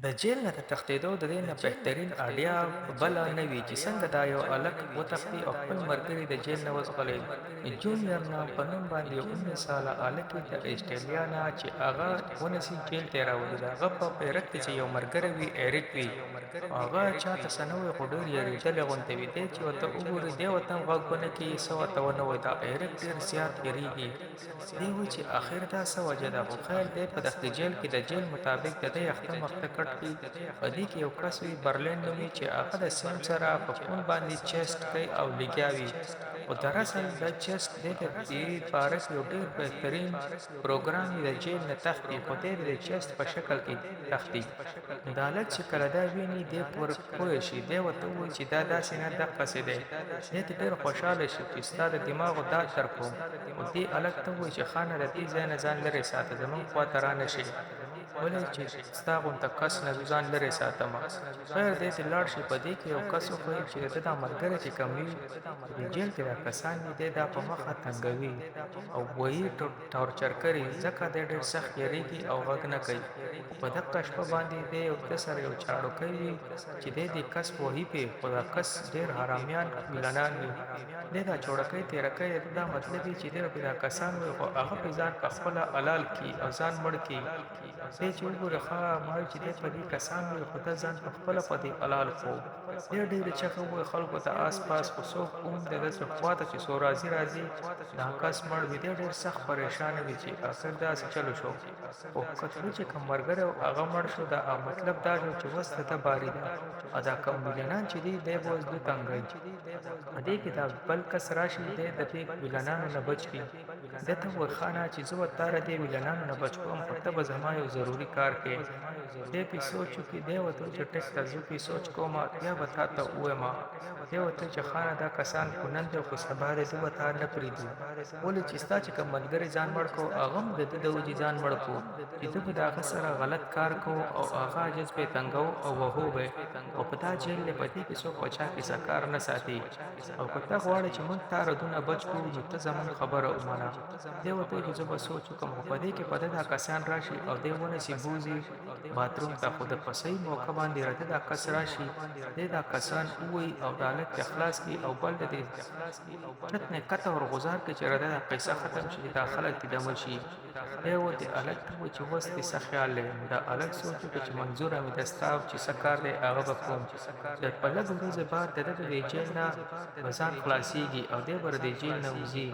د جیل نه د تښتېدو د دې نه بهترین اړیا بله نه وي چې څنګه دا یو هلک وتښتي او خپل ملګري د جیل نه وځغلوي. جونیور نام په نوم باندې یو 19 ساله هلک د اسټرالیا نه چې هغه ونیسي جیل ته یې راولي. د هغه په پیرک کې چې یو ملګری وي ایریک وي، هغه چاته څه نه وایي خو ډېر یېرېدلی غوندې وي. دی چې ورته وګوري دی ورته هم غږ ونه کړي، څه ورته ونه وایي. دا ایریک ډېر زیات یېرېږي. دی وایي چې آخر دا څه وجه ده، خو خیر دی په دغه جیل کې د جیل مطابق د دې اخته مخته کټ کړي. په دې کې یو کس وي برلین نومي چې هغه د سیم سره په فون باندې چیسټ کوي او لګیا وي. خو دراصل دا چیسټ دی د دې باره کې یو ډېر بهترین پروګرام وي. د جیل نه تښتي خو دی د چیسټ په شکل کې تښتي. دا هلک چې کله دا ویني دی پر پوه شي. دی ورته ووایي چې دا داسې نه دقسې دی. دی ته ډېر خوشحاله شي چې ستا د دماغو دا در کوم. خو دې هلک ته ووایي چې ښه نه د دې ځای نه ځان لرې ساته، زموږ خواته را نه شي. ولې چې ستا غونته کس نه ځان لرې ساتمه. خیر دی چې لاړ شي. په دې کې یو کس وښیي چې د ده دا ملګری چې کوم وي د جیل کې دا کسان دي دی دا په مخه تنګوي او وایي ټورچر کوي، ځکه دی ډېر سخت یېرېږي او غږ نه کوي. په دغه شپه باندې دی یو ده سره یو چاړوکی وي چې دی دې کس وهي پې، خو دا کس ډېر حرامیان ویلنان وي. دی دا چوړکی تېره کوي. د دا مطلب وي چې دی به دا کسان وي خو هغه پې ځان په خپله حلال کړي او ځان مړ کړي. دی چې وګوري ښه ما وایي چې دی په دې کسان وي خو ده ځان په خپله په دې حلال کړو. دی ډېرې چغې ووایي خلکو ته آس پاس، خو څوک هم د ده خواته چې څو راځي دا کس مړ وي. دی ډېر سخت پریشانه وي چې آخر داسې چلو شو. خو کتلو چې کوم ملګری و هغه مړ شو. دا مطلب دا شو چې اوس د ده باري ده او دا کوم ویلنان چې دي دی به اوس ده تنګوي. په دې کې دا بل کس راشي دی د دې ویلنانو نه بچ کړي. ده ته ووایي ښه نه چې زه به تا د دې ویلنانو نه بچ کوم، خو ته به زما یو ضروري کار کوې. دی پې سوچ وکړي. دی ورته ووایي چې ټیک ده زه پې سوچ کوم بیا به تا ته ووایم. دی ورته ووایي چې ښه نه دا کسان خو نن دی خو سبا دی زه به تا نه پرېږدو. ولې چې ستا چې کوم ملګری ځان مړ کړو هغه هم د ده د وجې ځان مړ کړو چې ته به د هغه سره غلط کار کوو او هغه عاجز به یې تنګوو او وهو به یې. او په دا جیل دی په دې کې څوک په چا کې څه کار نه ساتي. او که ته غواړې چې موږ تا ردونه بچ کړو نو ته زموږ خبره ومنه. دی ورته وایي چې زه به سوچ وکړم. خو په دې کې په ده دا کسان راشي او دی ونیسي بوځي باتروم ته. خو د په صحیح موقع باندې راته دا کس راشي دی دا کسان ووایي او دا هلک ته خلاص کړي او بل د دې چت نه کته ورغوځار کړي چې راته دا قصه ختم شي چې دا خلک دې دمه شي. دی ورته هلک ته وایي چې اوس دې څه خیال دی. دا هلک سوچ وکړي چې منظوره مې ده ستا چې څه کار دی هغه به کوم. په لږ ورځې بعد د ده د دې جیل نه به ځان خلاصېږي او دی به د دې جیل نه وځي.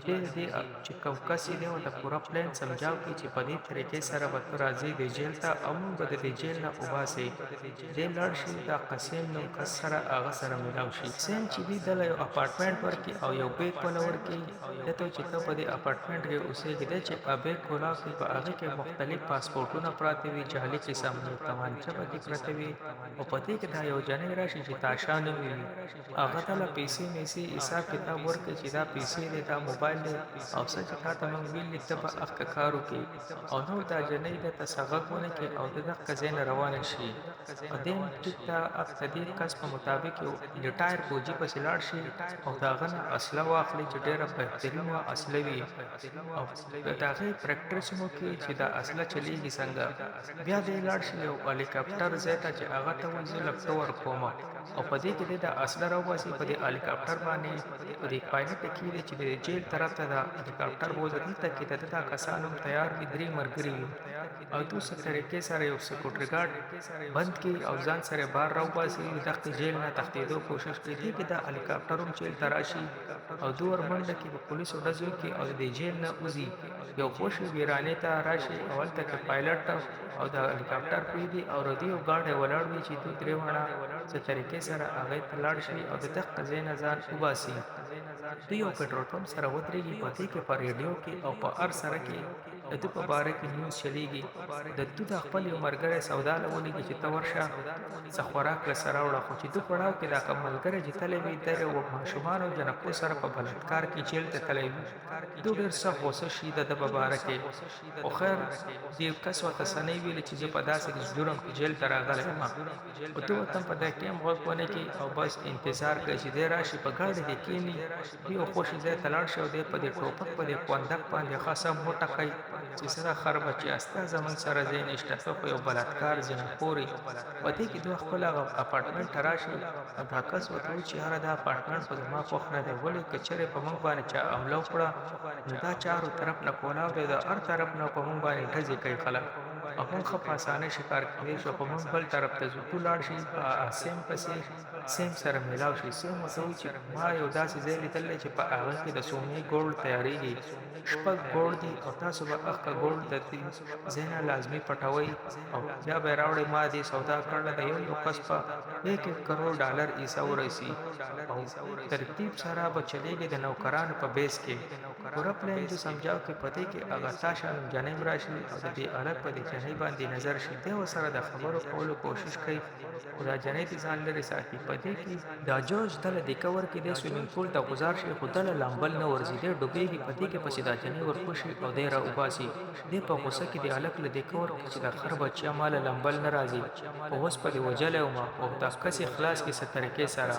دی د دې چې کوم کس یې دی ورته پوره پلان سمجاو کړي چې په دې طریقې سره به ته راځې دې جیل ته او موږ به د دې جیل نه وباسې. دی لاړ شي دا قسیم نوم کس سره هغه سره میلاو شي. سیم چې دی دله یو اپارټمنټ ورکړي او یو بیگ وله ورکړي. دی ته چې ته په دې اپارټمنټ کې اوسېږي. دی چې بیگ کولاو کړي په هغې کې مختلف پاسپورټونه پراته وي، جعلي قسم یو تمانچه پکې پرته وي. او په دې کې دا یو جنۍ راشي چې تاشا نومې وي. هغه ته له پیسې میسې حساب کتاب ورکړي چې دا پیسې دی دا موبایل دی او څه چې تا ته موږ ویلي ته به هغه کار وکړي. او نور دا جنۍ ده ته څه غږ ونه کړي او د دغه ځای نه روانه شي. په دې ټیک ته د دې کس په مطابق یو ریټایر فوجي پسې لاړ شي او د هغه نه اسله واخلي چې ډېره بهترینه اسله وي او د هغې پریکټس هم وکړي چې دا اسله چلیږي څنګه. بیا دی لاړ شي یو هلیکاپټر ځای ته چې هغه ته وایي زه لږ ټور کوم او په دې کې دی دا اسله راوباسي. په دې هلیکاپټر باندې په دې پایلټ کښېږدي چې د جیل طرف ته دا هلیکاپټر بوځي. دلته کې د ده دا کسان هم تیار وي، 3 ملګري وي او دوسرې طریقې سره یو سکیورټي ګارډ بند کړي او ځان سره بهر راوباسي. دغه جیل نه تښتېدو کوشش کوي. دې کې دا هلیکاپټر هم جیل ته راشي او دوه ور منډه کې په پولیسو ډزو کې او د دې جیل نه وځي. یو خوشي ویرانې ته راشي او هلته کې پایلټ او د هلیکاپټر پرېږدي او ردي او ګارډ یې ولاړ وي چې دوی درې واړه څه طریقې سره هغې ته لاړ شي او د دغه ځای نه ځان وباسي. دوی یو پټرول پمپ سره ودرېږي. په دې کې په ریډیو کې او په هر سره کې د ده په باره کې نیوز چلیږي. د ده د خپل یو ملګری سودا له ولیږي چې ته ورشه څه خوراک له سره وړه. خو چې ده پړاو کې دا کوم ملګری چې تللی وي د یو ماشومانو جنکو سره په بلاټکار کې جیل ته تللی وي. ده ډېر سخت غوسه شي د ده په باره کې. خو خیر دې کس ورته څه نه ویلي چې زه په داسې جرم کې جیل ته راغلی یم. خو ده ورته په دې ټایم غوږ ونه کړي او بس انتظار کوي چې دی راشي په ګاډي دې کښېني. یو خوشي ځای ته لاړ شي او دی په دې ټوپک په دې خوندک باندې ښه سم وټکوي چې سره خر بچي استا زمون سره ځای نشته ته په یو بلاټکار ځنه پوري په دې کې دوه خپل اپارټمنټ راشي دا کس وته چې هر دا اپارټمنټ په ما خوښ نه دی ولې کچره په مونږ باندې چا عمله وکړه نو دا چارو طرف نه کولاو دی دا هر طرف نه په مونږ باندې ډزې کوي خلک او مونږ په اسانه شکار کړی شو په مونږ بل طرف ته ځو لاړ شي سیم پسې سیم سره ملاو شي سیم وته چې ما یو داسې ځای لیدل چې په هغه کې د سونی ګولډ تیاریږي شپږ ګولډ دي او تاسو به اخته ګولډ د دې زینا لازمی پټوي او بیا به راوړي ما دي سودا کړل د یو کس په 1 کروڑ ډالر ایسا ورسي او ترتیب سره به چلیږي د نوکرانو په بیس کې پورا پلان جو سمجھاو کې پته کې اغا تاشا جنیم راشي او د دې الګ په دې جنې باندې نظر شي د وسره د خبرو کولو کوشش کوي او دا جنې دي ځان لري ساتي پته کې دا جوش دل د کور کې د سویمینګ پول ته گزار شي خدل لامبل نه ورزي د ډوبېږي پته کې پسې دا جنې ورخوشي او د را وباسي د په غوسه کې د الګ له د کور چې د خر بچیا مال لامبل ناراضي او اوس په دې وجله او دا کس اخلاص کې سترکې سره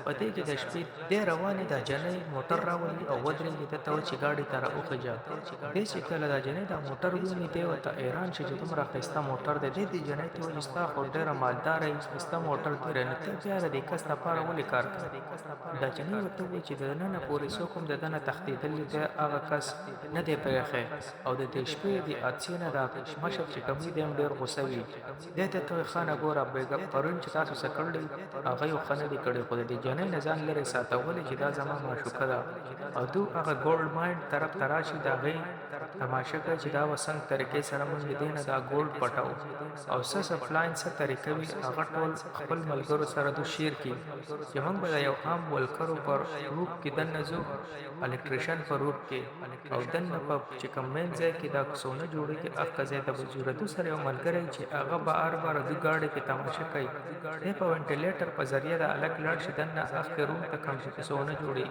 پته کې د شپې د روانه د جنې موټر راولي او ودرېږي ته چې ګاډي تر اوخه دې چې کله دا جنې دا موټر ویني دی وته ایران چې تمره خسته موټر دی دې جنې ته وستا خو ډېر مالدار ای خسته موټر دی رنه ته بیا د کس لپاره ولې کار کوي دا جنې وته چې د نن پورې سو کوم د دنه تخدیدل دی هغه کس نه دی پېخه او د دې شپې دی اڅینه دا مشر چې کوم دی ډېر غوسه وي دته ته خانه ګوره بیګم پرون چې تاسو سکړلې هغه یو خنه دی کړي خو د جنې نه ځان لري ساتول چې دا زما معشوقه ده او دو هغه ګولډ ماین طرف تراشي دا غي تماشه کوي چې دا وسنګ طریقې سره مونږ دینه دا ګولډ پټاو او سس فلاین سره طریقې وی هغه ټول خپل ملګرو سره د شیر کی چې موږ به یو عام ولکرو پر روپ کې د نزو الکتریشن پر روپ کې او دنه په چې کوم ځای کې دا سونه جوړي کې اخ ځای ته ضرورت سره یو ملګری چې هغه بار بار د ګاډي کې تماشه کوي په وینټیلیټر په ذریعہ د الګ لړ شدنه اخ روم ته کوم چې سونه جوړي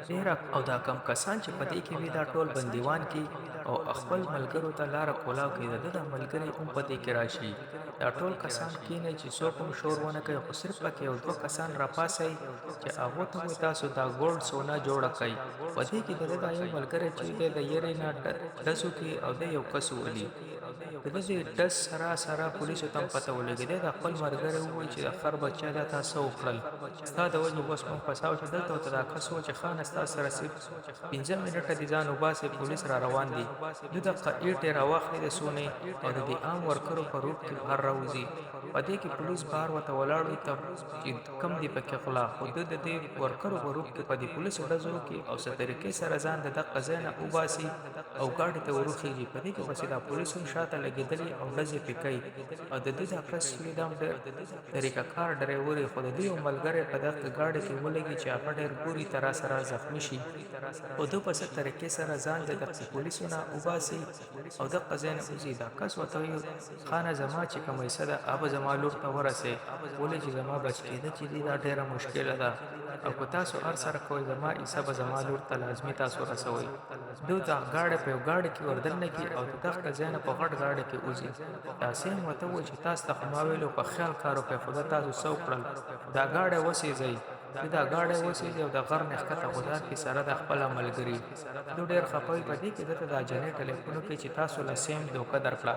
ډیر او دا کم کسان چې پدې کې وی دا ټول بندیوان کې او خپل ملګرو ته لار کولاو کې د ملګری هم پدې کې راشي دا ټول کسان کې نه چې څوک هم شور ونه کوي خو صرف پکې یو دوه کسان را پاسي چې هغه ته تاسو دا ګولډ سونا جوړ کړئ پدې کې د یو ملګری چې د یری نه دسو کې او د یو کس ولي د دې د سره پولیسو ته پته ولګي د خپل مرګره وایي چې د خر بچا د تاسو وکړل ستاسو د وجه بس مو پساو چې دلته دا کسو چې خان ستاسو سره 15 منټه دي ځان وباسي پولیس را روان دي د قیټ را واخلي د سونې او د عام ورکرو په روپ کې بهر راوځي پدې کې پولیس بار وته ولاړوي ته چې کم دی پکې خلا خود د دې ورکرو په روپ کې پدې پولیس ورځو کې او څه طریقې سره ځان د قزانه وباسي او ګاډي ته ورخيږي پدې کې بس دا پولیس هم شاته لګیدلې او لږه پکې او د دې د پرس لیدام د طریقه کار ډرایور خود دې ملګری په دغه ګاډي کې ولګي چې په ډېر پوری طرح سره زخمی شي او د پس طریقې سره ځان د پولیسونو وباسي او د قزانه وزي دا کس وته خانه زما چې کومه سره اب زما لور ته ورسه ولې چې زما بچ کېده چې دا ډېره مشکله ده او کو تاسو هر سره کوئی زما حساب زما لور ته لازمي تاسو رسوي دوی دا غاړه په غاړه کې وردن نه کی او دغه قزانه په غټ غاړه کې وزي تاسو وته و چې تاسو تخماویلو په خیال کارو په خدا تاسو سو کړل دا غاړه وسی ځي دا غاړه وسی او د غر نه ښکته خدای کې سره د خپل عملګری دوی ډېر خپوي پدې کې د جنې ټلیفون کې چې تاسو له سیم دوکه درکړه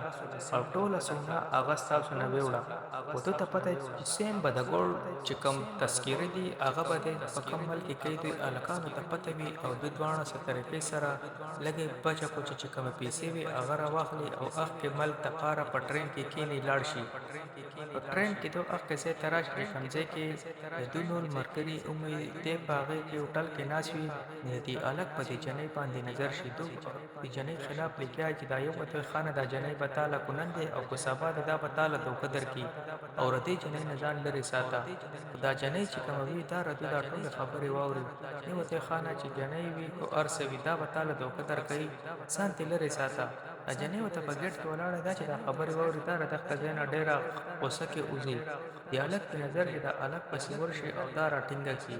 او ټول سونه اغست تاسو نه ویوړه او ته پته چې سیم به د ګول چې کوم تذکيره دي هغه به په کمل کې کوي د الکانو ته پته وي او د دوانه سترې سره لګي بچا کو چې کوم پیسې وي هغه راوخلي او اخ کې مل تقاره په ټرین کې کینی لاړ شي په ټرین کې دوه اخ کې سه تراش کې سمځي کې د نور مرکري امید دې باغې کې هوټل کې ناشوي دې الګ په دې جنې باندې نظر شي دوی د جنې خلاف لیکي چې دا یو په خانه د جنې بتاله کونند او کو سبا دا بتاله تو قدر کی او ردی جنې نه ځان لري ساته دا جنې چې کوم وی دا رد دا ټول خبري واوري نو ته خانه چې جنې وی کو ارسوي دا بتاله تو قدر کوي سانت لري ساته اجنې وته په ګټ کې ولاړه دا چې دا خبرې ووري دا د خزین ډیره غوسه کې اوزي دی الک په نظر کې دا الک پسې ورشي او دا راټینګه کی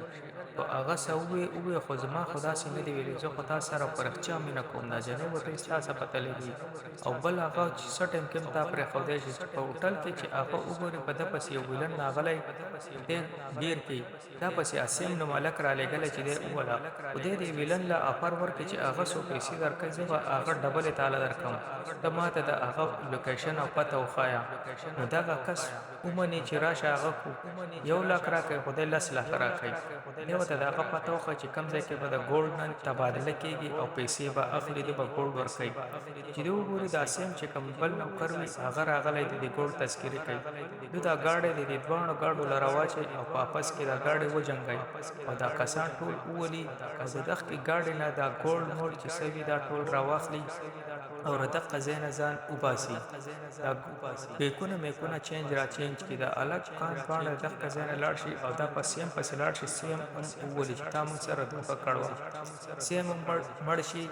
او هغه سوي او خو زما خدا سي نه دی ویلي زه خدا سره پرخچا مینه کوم دا جنې وته احساس پته لګي او بل هغه چې سټم کې تا پر خو دې چې په هوټل کې چې هغه وګوري په د پسې ویلن ناغلې ډیر کې دا پسې اسیم نو مالک را لګل چې دی ولا او دې ویلن لا افر ور کې چې هغه سو پیسې درکې زه هغه ډبل تعالی درکم ته ماته د هغه لوکیشن او پته وخایا نو دا کس اومني چې راشه هغه کو 1,00,000 راکې خدای 10,00,000 راکې نو ته دا هغه پته وخا چې کم ځای کې به د ګولډ نن تبادله کیږي او پیسې به اخلي د ګولډ ورکې چې دوی وګوري دا سیم چې کم بل نو کروي هغه راغلی د ګولډ تذکرې کوي نو دا گاډي د دوانو گاډو لراواچي او واپس کې دا گاډي و جنگي او دا کسان ټول اولي او دغه کې گاډي نه دا ګولډ مول چې سوي دا ټول راواخلي او دغه ځین ځان وباسي دا بیکونه میکونه چینج را چینج کی دا الګ کان باندې دغه ځین لاړ شي او دا پسیم پس لاړ شي سیم اولي چې تاسو سره دوه کړو سیم مړ شي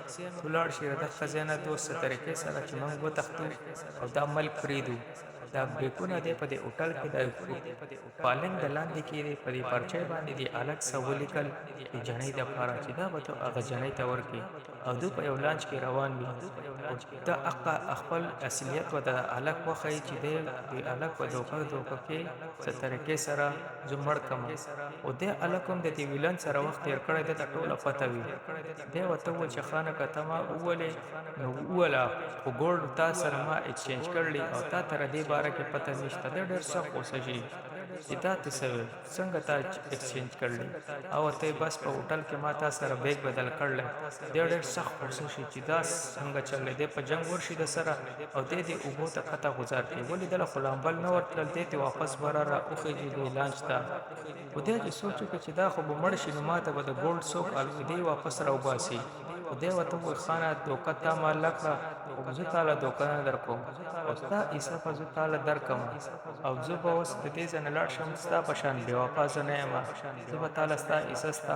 لاړ شي دغه ځین دوه طریقې سره چې موږ وتختو او دا ملک فریدو دا بریکونه دی په دې هوټل کې د پالنګ د لاندې کې دی په دې پرچې باندې دی الګ سولیکل جنې د پاره چې دا به ته هغه جنې ته ورکی او دو په یو لانچ کې روان وي دا خپل اصلیت و د الګ وخی چې دی د الګ په دوکه کې څه طریقې سره زمړ کم او د الګ هم د دې ویلن سره وخت تیر کړی د ټوله پته وي دی وته و چې خانه کتما اولې نو اوله او ګولډ تاسو سره ما ایکسچینج کړلی او تا تر دې باره کې پته نشته د ډېر سخت اوسېږي چې دا څنګه تا ایکسچینج کړلی او ته بس په هوټل کې ما تاسو سره بیگ بدل کړل د ډېر سخت اوسېږي چې دا څنګه چلې د په جنگ ورشي د سره او د دې اوبو ته خطا گزار کې ولې د خلامبل نو ورتل دې واپس براره اوخې دې لانچ تا و دې چې سوچو چې دا خو به مړ شي نو ماته به د ګولډ سوک الودي واپس راوباسي او دې وته وي خانه دوکتا مالک او زه تعالی دوکانه درکوم او ستا عیسی په زه تعالی درکم او زه به اوس د دې ځنه لاړ شم ستا په شان دی واپس نه یم زه به تعالی ستا عیسی ستا